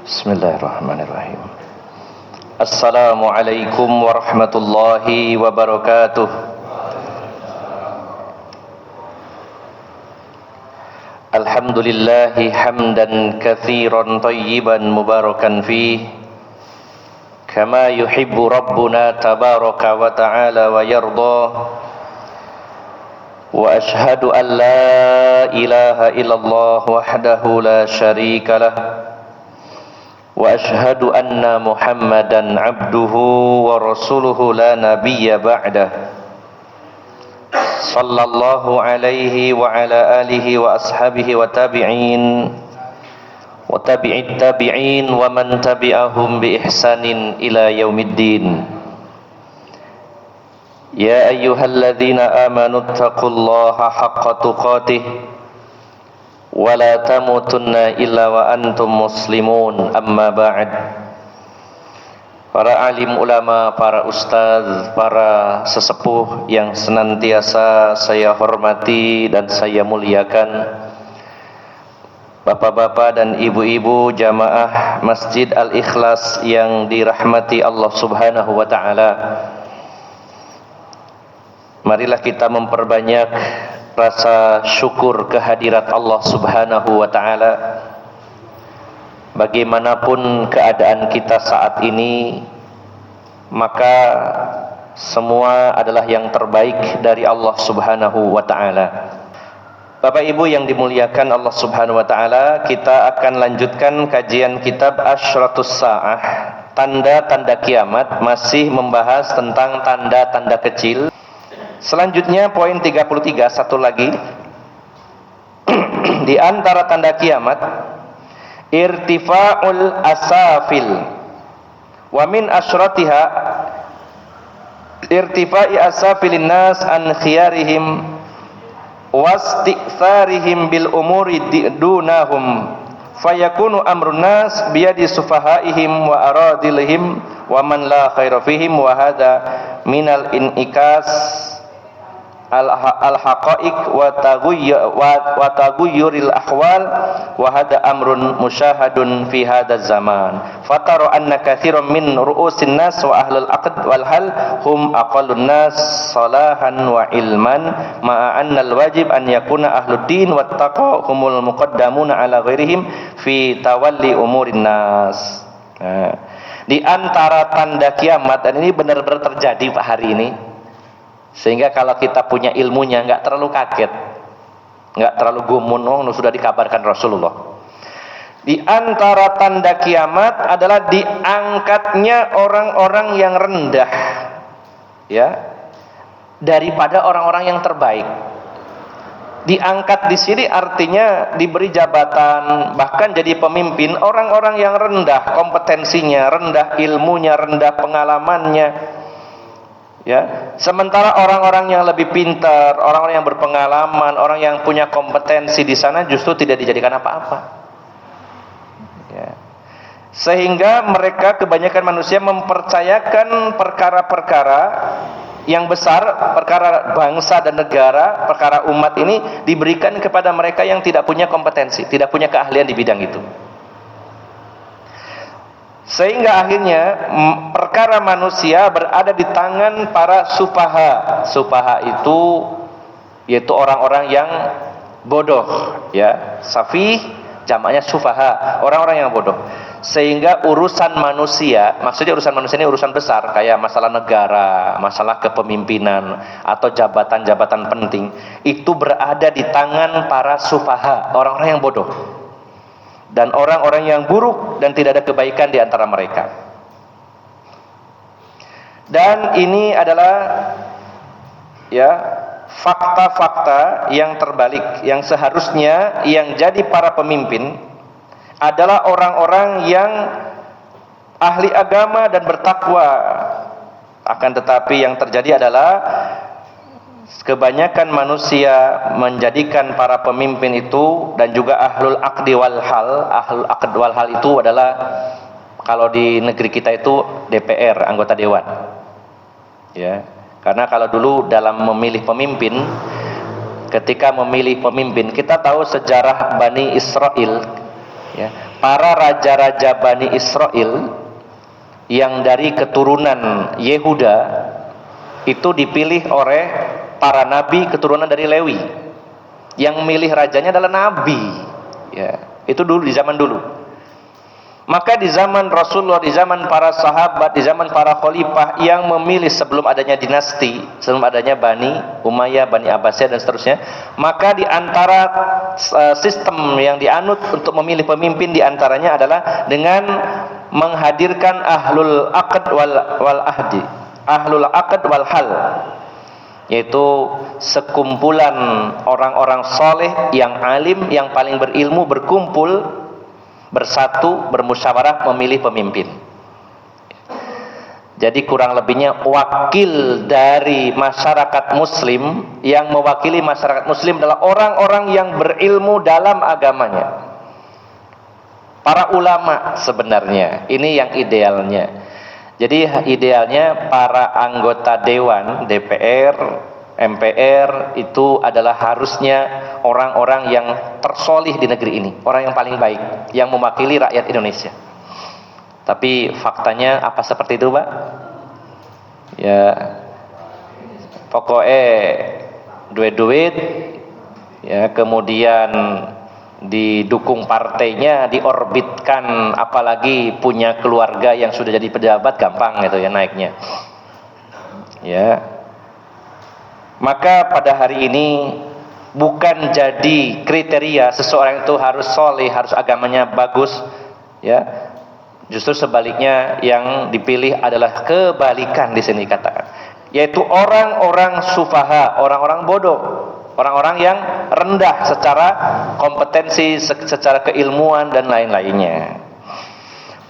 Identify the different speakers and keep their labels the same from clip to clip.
Speaker 1: Bismillahirrahmanirrahim. Assalamualaikum warahmatullahi wabarakatuh. Alhamdulillahi hamdan katsiran tayyiban mubarakan fih, kama yuhibbu rabbuna tabaraka wa ta'ala wa yarda. Wa ashhadu an la ilaha illallah wahdahu la syarika lah. Wa ashhadu anna Muhammadan abduhu wa rasuluhu la nabiyya ba'dah. Sallallahu alaihi wa ala alihi wa ashabihi wa tabi'in wa tabi'it tabi'in wa man tabi'ahum bi ihsanin ila yaumiddin. Ya ayyuhalladzina amanu taqullaha haqqa tuqatih wa la tamutunna illa wa antum muslimun, amma ba'd. Para alim ulama, para ustaz, para sesepuh yang senantiasa saya hormati dan saya muliakan, bapak-bapak dan ibu-ibu jamaah Masjid Al-Ikhlas yang dirahmati Allah Subhanahu wa ta'ala, marilah kita memperbanyak rasa syukur kehadirat Allah Subhanahu wa ta'ala. Bagaimanapun keadaan kita saat ini, maka semua adalah yang terbaik dari Allah Subhanahu wa ta'ala. Bapak Ibu yang dimuliakan Allah Subhanahu wa ta'ala, kita akan lanjutkan kajian kitab Asyratus Sa'ah, tanda-tanda kiamat, masih membahas tentang tanda-tanda kecil. Selanjutnya poin 33, satu lagi. Di antara tanda kiamat, irtifa'ul asafil. Wa min asyratiha irtifa'i asafilin nas an khiyarihim wasti'tharihim bil umuri dunahum, fayakunu amrun nas biyadi sufahaihim wa aradilihim wa man la khaira fihim, wa hadha minal inikas al-haqa'iq wa taghayyuril ahwal, wa hada amrun musyahadun fi hada zaman. Fatara anna katsiran min ru'usin nas wa ahlul aqd wal hal hum aqallun nas salahan wa ilman, ma'a anna al-wajib an yakuna ahlud din wat taqwa humul muqaddamuna ala ghairihim fi tawalli umurin nas. Di antara tanda kiamat, dan ini benar-benar terjadi Pak hari ini, sehingga kalau kita punya ilmunya nggak terlalu kaget, nggak terlalu gumun, sudah dikabarkan Rasulullah. Di antara tanda kiamat adalah diangkatnya orang-orang yang rendah, ya, daripada orang-orang yang terbaik. Diangkat di sini artinya diberi jabatan, bahkan jadi pemimpin orang-orang yang rendah kompetensinya, rendah ilmunya, rendah pengalamannya. Ya, sementara orang-orang yang lebih pintar, orang-orang yang berpengalaman, orang yang punya kompetensi di sana justru tidak dijadikan apa-apa. Ya. Sehingga mereka, kebanyakan manusia, mempercayakan perkara-perkara yang besar, perkara bangsa dan negara, perkara umat ini diberikan kepada mereka yang tidak punya kompetensi, tidak punya keahlian di bidang itu. Sehingga akhirnya perkara manusia berada di tangan para sufaha. Sufaha itu yaitu orang-orang yang bodoh, ya. Safih jamaknya sufaha, orang-orang yang bodoh. Sehingga urusan manusia, maksudnya urusan manusia ini urusan besar, kayak masalah negara, masalah kepemimpinan atau jabatan-jabatan penting, itu berada di tangan para sufaha, orang-orang yang bodoh dan orang-orang yang buruk, dan tidak ada kebaikan di antara mereka. Dan ini adalah, ya, fakta-fakta yang terbalik, yang seharusnya yang jadi para pemimpin adalah orang-orang yang ahli agama dan bertakwa. Akan tetapi yang terjadi adalah kebanyakan manusia menjadikan para pemimpin itu, dan juga ahlul aqdi wal hal. Ahlul aqd wal hal itu adalah, kalau di negeri kita itu DPR, anggota dewan, ya. Karena kalau dulu dalam memilih pemimpin, ketika memilih pemimpin, kita tahu sejarah Bani Israel, ya, para raja-raja Bani Israel yang dari keturunan Yehuda itu dipilih oleh para nabi keturunan dari Lewi. Yang milih rajanya adalah nabi. Ya, itu dulu di zaman dulu. Maka di zaman Rasulullah, di zaman para sahabat, di zaman para khalifah yang memilih sebelum adanya dinasti, sebelum adanya Bani Umayyah, Bani Abbasiyah dan seterusnya, maka di antara sistem yang dianut untuk memilih pemimpin di antaranya adalah dengan menghadirkan ahlul aqd wal ahdi, ahlul aqd wal hal, yaitu sekumpulan orang-orang soleh yang alim, yang paling berilmu berkumpul bersatu, bermusyawarah memilih pemimpin. Jadi kurang lebihnya wakil dari masyarakat muslim, yang mewakili masyarakat muslim adalah orang-orang yang berilmu dalam agamanya, para ulama sebenarnya. Ini yang idealnya. Jadi idealnya para anggota dewan, DPR, MPR itu adalah harusnya orang-orang yang tersolih di negeri ini, orang yang paling baik, yang mewakili rakyat Indonesia. Tapi faktanya apa seperti itu, Pak? Ya, pokoknya duit-duit, ya, kemudian didukung partainya, diorbitkan, apalagi punya keluarga yang sudah jadi pejabat, gampang itu ya naiknya. Ya. Maka pada hari ini bukan jadi kriteria seseorang itu harus soleh, harus agamanya bagus, ya. Justru sebaliknya yang dipilih adalah kebalikan di sini katakan, yaitu orang-orang sufaha, orang-orang bodoh, orang-orang yang rendah secara kompetensi, secara keilmuan dan lain-lainnya.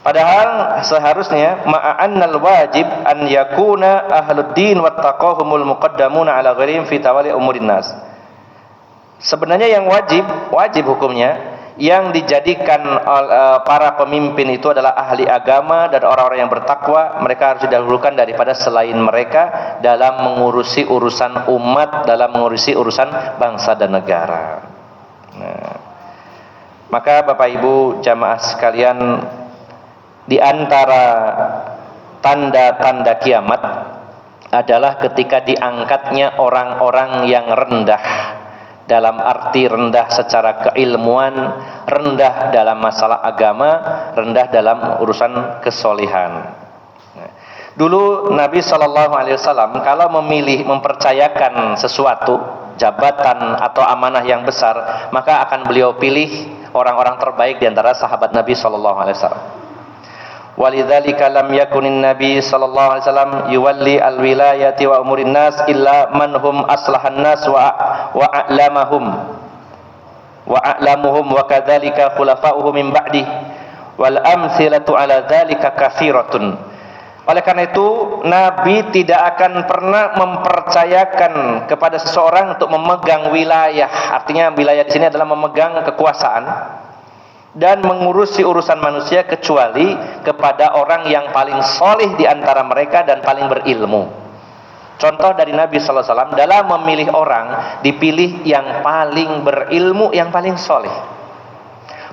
Speaker 1: Padahal seharusnya ma'annal wajib an yakuna ahluddin wattaqahumul muqaddamuna ala ghairihim fi tawali umurin nas. Sebenarnya yang wajib hukumnya yang dijadikan para pemimpin itu adalah ahli agama dan orang-orang yang bertakwa. Mereka harus didahulukan daripada selain mereka dalam mengurusi urusan umat, dalam mengurusi urusan bangsa dan negara. Nah, maka Bapak Ibu jamaah sekalian, di antara tanda-tanda kiamat adalah ketika diangkatnya orang-orang yang rendah, dalam arti rendah secara keilmuan, rendah dalam masalah agama, rendah dalam urusan kesolihan. Dulu Nabi SAW kalau memilih, mempercayakan sesuatu, jabatan atau amanah yang besar, maka akan beliau pilih orang-orang terbaik di antara sahabat Nabi SAW. Walidzalika lam yakunin Nabi sallallahu alaihi wasallam yuwalli alwilayati wa umurin nas illa man hum aslahan nas wa a'lamuhum wa kadzalika khulafa'uhu min ba'di wal amthilatu ala dzalika katsiratun. Oleh karena itu Nabi tidak akan pernah mempercayakan kepada seseorang untuk memegang wilayah. Artinya wilayah di sini adalah memegang kekuasaan dan mengurusi urusan manusia kecuali kepada orang yang paling soleh di antara mereka dan paling berilmu. Contoh dari Nabi SAW dalam memilih orang, dipilih yang paling berilmu, yang paling soleh.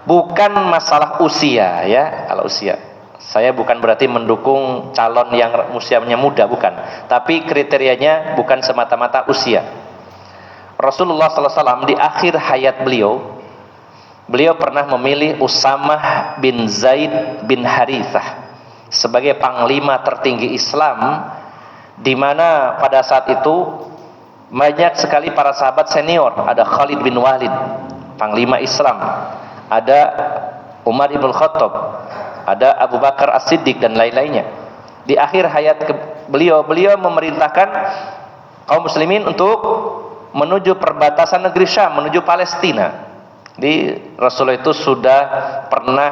Speaker 1: Bukan masalah usia, ya. Kalau usia, saya bukan berarti mendukung calon yang usianya muda, bukan. Tapi kriterianya bukan semata-mata usia. Rasulullah SAW di akhir hayat beliau pernah memilih Usamah bin Zaid bin Harithah sebagai panglima tertinggi Islam, di mana pada saat itu banyak sekali para sahabat senior. Ada Khalid bin Walid, panglima Islam, ada Umar ibn Khattab, ada Abu Bakar As-Siddiq dan lain-lainnya. Di akhir hayat beliau memerintahkan kaum muslimin untuk menuju perbatasan negeri Syam, menuju Palestina. Di Rasulullah itu sudah pernah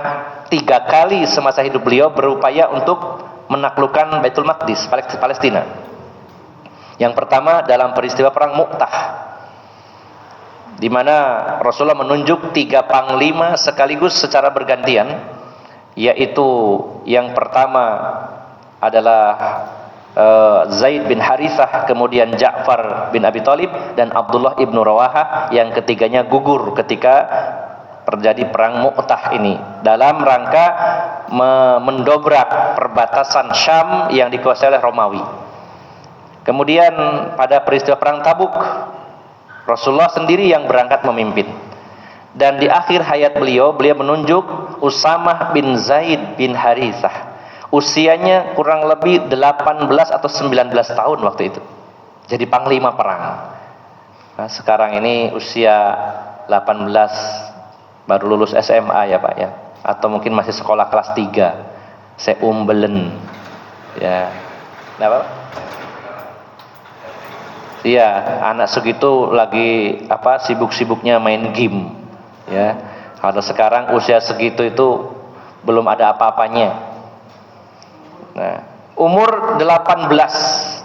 Speaker 1: 3 kali semasa hidup beliau berupaya untuk menaklukkan Baitul Maqdis, Palestina. Yang pertama dalam peristiwa perang Mu'tah, di mana Rasulullah menunjuk 3 panglima sekaligus secara bergantian, yaitu yang pertama adalah Zaid bin Harithah, kemudian Ja'far bin Abi Thalib dan Abdullah ibnu Rawahah. Yang ketiganya gugur ketika terjadi perang Mu'tah ini dalam rangka mendobrak perbatasan Syam yang dikuasai oleh Romawi. Kemudian pada peristiwa perang Tabuk, Rasulullah sendiri yang berangkat memimpin. Dan di akhir hayat beliau menunjuk Usamah bin Zaid bin Harithah. Usianya kurang lebih 18 atau 19 tahun waktu itu. Jadi panglima perang. Nah, sekarang ini usia 18, baru lulus SMA ya Pak ya. Atau mungkin masih sekolah kelas 3. Seumbelen. Ya. Nah, Pak? Iya, anak segitu lagi sibuk-sibuknya main game. Ya. Kalau sekarang usia segitu itu belum ada apa-apanya. Nah, umur 18.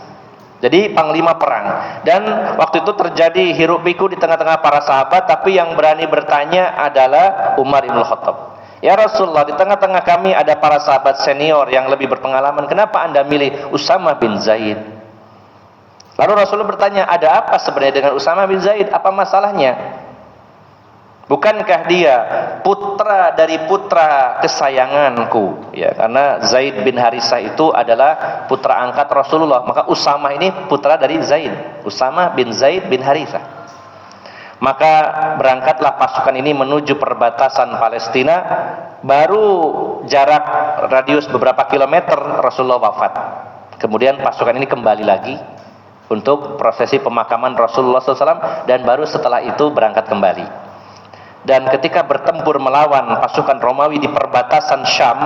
Speaker 1: Jadi panglima perang. Dan waktu itu terjadi hiruk pikuk di tengah-tengah para sahabat, tapi yang berani bertanya adalah Umar bin Khattab. Ya Rasulullah, di tengah-tengah kami ada para sahabat senior yang lebih berpengalaman. Kenapa Anda milih Usamah bin Zaid? Lalu Rasulullah bertanya, ada apa sebenarnya dengan Usamah bin Zaid? Apa masalahnya? Bukankah dia putra dari putra kesayanganku? Ya, karena Zaid bin Harisah itu adalah putra angkat Rasulullah. Maka Usamah ini putra dari Zaid. Usamah bin Zaid bin Harisah. Maka berangkatlah pasukan ini menuju perbatasan Palestina. Baru jarak radius beberapa kilometer Rasulullah wafat. Kemudian pasukan ini kembali lagi untuk prosesi pemakaman Rasulullah SAW, dan baru setelah itu berangkat kembali. Dan ketika bertempur melawan pasukan Romawi di perbatasan Syam,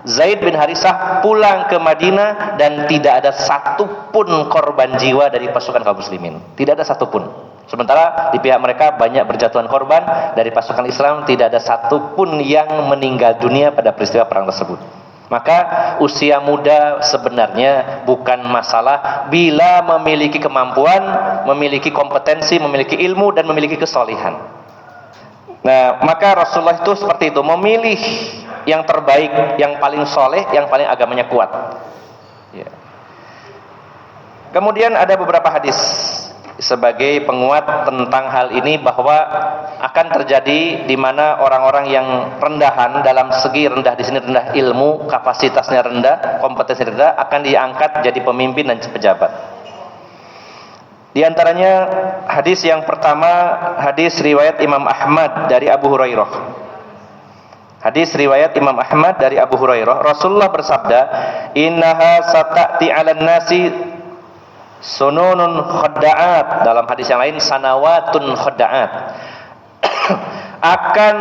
Speaker 1: Zaid bin Harisah pulang ke Madinah dan tidak ada satupun korban jiwa dari pasukan kaum muslimin. Tidak ada satupun. Sementara di pihak mereka banyak berjatuhan korban, dari pasukan Islam tidak ada satupun yang meninggal dunia pada peristiwa perang tersebut. Maka usia muda sebenarnya bukan masalah bila memiliki kemampuan, memiliki kompetensi, memiliki ilmu, dan memiliki kesolihan. Nah, maka Rasulullah itu seperti itu, memilih yang terbaik, yang paling soleh, yang paling agamanya kuat. Ya. Kemudian ada beberapa hadis sebagai penguat tentang hal ini, bahwa akan terjadi di mana orang-orang yang rendahan, dalam segi rendah di sini rendah ilmu, kapasitasnya rendah, kompetensi rendah, akan diangkat jadi pemimpin dan pejabat. Di antaranya hadis yang pertama, hadis riwayat Imam Ahmad dari Abu Hurairah. Hadis riwayat Imam Ahmad dari Abu Hurairah, Rasulullah bersabda, "Innaha sata'ti 'alan nasi sununun khadda'at." Dalam hadis yang lain, sanawatun khadda'at. Akan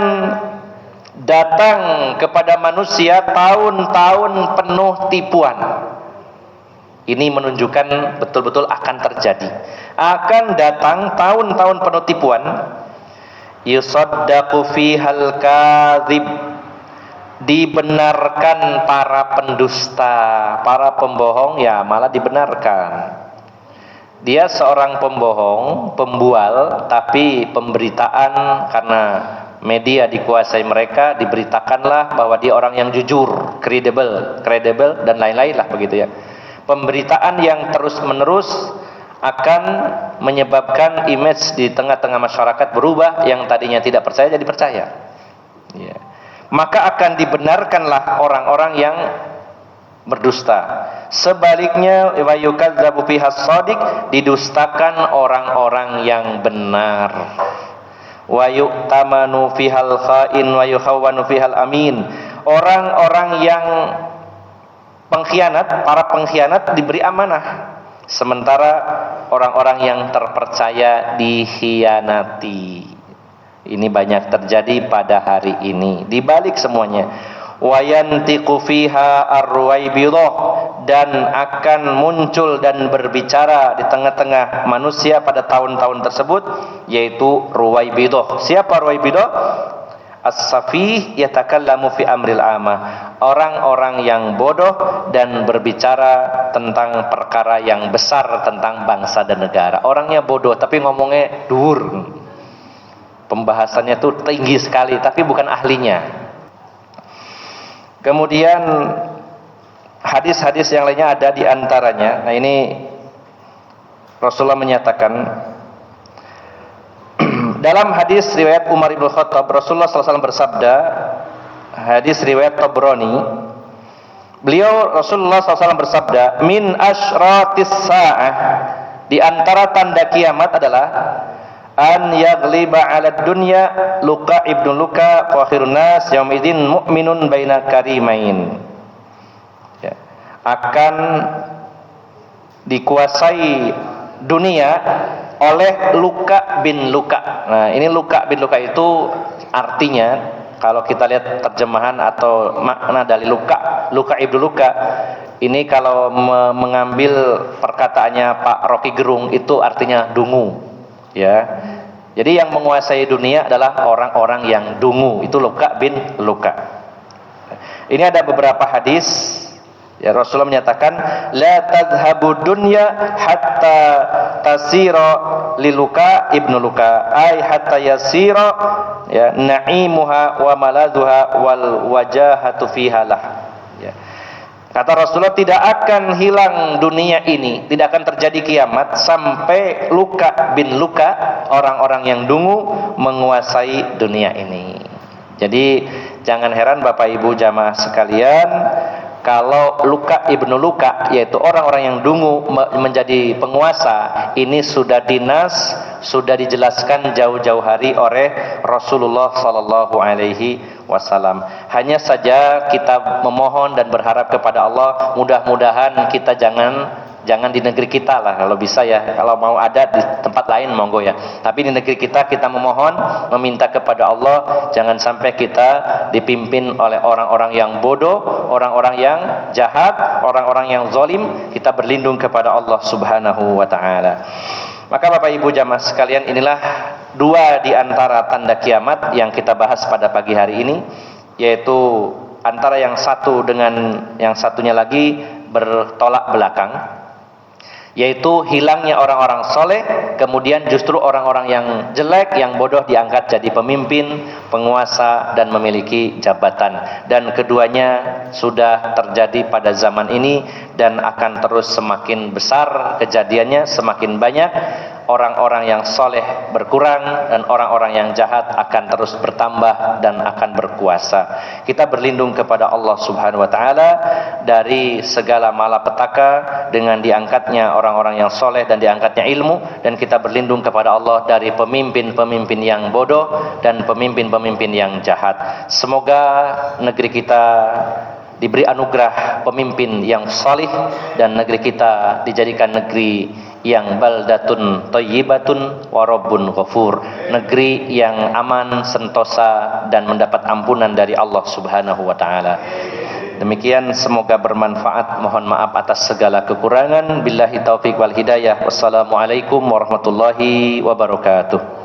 Speaker 1: datang kepada manusia tahun-tahun penuh tipuan. Ini menunjukkan betul-betul akan terjadi. Akan datang tahun-tahun penuh tipuan. Yusaddaqu fihal kadzib. Dibenarkan para pendusta, para pembohong, ya malah dibenarkan. Dia seorang pembohong, pembual, tapi pemberitaan karena media dikuasai mereka, diberitakanlah bahwa dia orang yang jujur, kredibel dan lain-lain lah begitu ya. Pemberitaan yang terus-menerus akan menyebabkan image di tengah-tengah masyarakat berubah, yang tadinya tidak percaya jadi percaya. Ya. Maka akan dibenarkanlah orang-orang yang berdusta. Sebaliknya, wa yukadzabu fihas shadiq, didustakan orang-orang yang benar. Wa yu'tamanu fihal kha'in wa yukhawwanu fihal amin. Orang-orang yang pengkhianat, para pengkhianat diberi amanah, sementara orang-orang yang terpercaya dikhianati. Ini banyak terjadi pada hari ini. Di balik semuanya, wayantiqu fiha ar-ruwaibidah, dan akan muncul dan berbicara di tengah-tengah manusia pada tahun-tahun tersebut, yaitu ruwaibidah. Siapa ruwaibidah? As-safih yatakallamu fi amril amah. Orang-orang yang bodoh dan berbicara tentang perkara yang besar, tentang bangsa dan negara. Orangnya bodoh tapi ngomongnya dhuwur. Pembahasannya tuh tinggi sekali tapi bukan ahlinya. Kemudian hadis-hadis yang lainnya ada di antaranya. Nah, ini Rasulullah menyatakan Dalam hadis riwayat Umar bin Khattab, Rasulullah SAW bersabda, hadis riwayat Tabrani, beliau Rasulullah SAW bersabda, min asyratis sa'ah, di antara tanda kiamat adalah an yaghliba 'ala dunya luka ibnu luka wa khairun nas yaumidin mu'minun baina karimain. Ya. Akan dikuasai dunia oleh Luka bin Luka. Nah, ini Luka bin Luka itu artinya, kalau kita lihat terjemahan atau makna dari Luka ibnu Luka, ini kalau mengambil perkataannya Pak Rocky Gerung, itu artinya dungu. Ya, jadi yang menguasai dunia adalah orang-orang yang dungu, itu Luka bin Luka. Ini ada beberapa hadis, ya, Rasulullah menyatakan, la tadhhabu dunya hatta tasira liluka ibnu Luka, ay hatta yasira ya na'imuha wa maladuha wal wajahatu fiha lah. Ya. Kata Rasulullah, tidak akan hilang dunia ini, tidak akan terjadi kiamat sampai Luka bin Luka, orang-orang yang dungu, menguasai dunia ini. Jadi jangan heran Bapak Ibu jamaah sekalian, kalau Luka ibnu Luka, yaitu orang-orang yang dungu menjadi penguasa, ini sudah dinas, sudah dijelaskan jauh-jauh hari oleh Rasulullah sallallahu alaihi wasallam. Hanya saja kita memohon dan berharap kepada Allah, mudah-mudahan kita jangan di negeri kita lah, kalau bisa ya. Kalau mau ada di tempat lain monggo ya, tapi di negeri kita memohon, meminta kepada Allah, jangan sampai kita dipimpin oleh orang-orang yang bodoh, orang-orang yang jahat, orang-orang yang zalim. Kita berlindung kepada Allah Subhanahu wa taala. Maka Bapak Ibu jamaah sekalian, inilah dua di antara tanda kiamat yang kita bahas pada pagi hari ini, yaitu antara yang satu dengan yang satunya lagi bertolak belakang, yaitu hilangnya orang-orang soleh, kemudian justru orang-orang yang jelek, yang bodoh diangkat jadi pemimpin, penguasa, dan memiliki jabatan. Dan keduanya sudah terjadi pada zaman ini dan akan terus semakin besar kejadiannya, semakin banyak. Orang-orang yang soleh berkurang dan orang-orang yang jahat akan terus bertambah dan akan berkuasa. Kita berlindung kepada Allah Subhanahu wa taala dari segala malapetaka dengan diangkatnya orang-orang yang soleh dan diangkatnya ilmu, dan kita berlindung kepada Allah dari pemimpin-pemimpin yang bodoh dan pemimpin-pemimpin yang jahat. Semoga negeri kita diberi anugerah pemimpin yang salih dan negeri kita dijadikan negeri yang baldatun thayyibatun wa rabbun ghafur, negeri yang aman, sentosa, dan mendapat ampunan dari Allah Subhanahu wa taala. Demikian, semoga bermanfaat. Mohon maaf atas segala kekurangan. Billahi taufiq wal hidayah. Wassalamualaikum warahmatullahi wabarakatuh.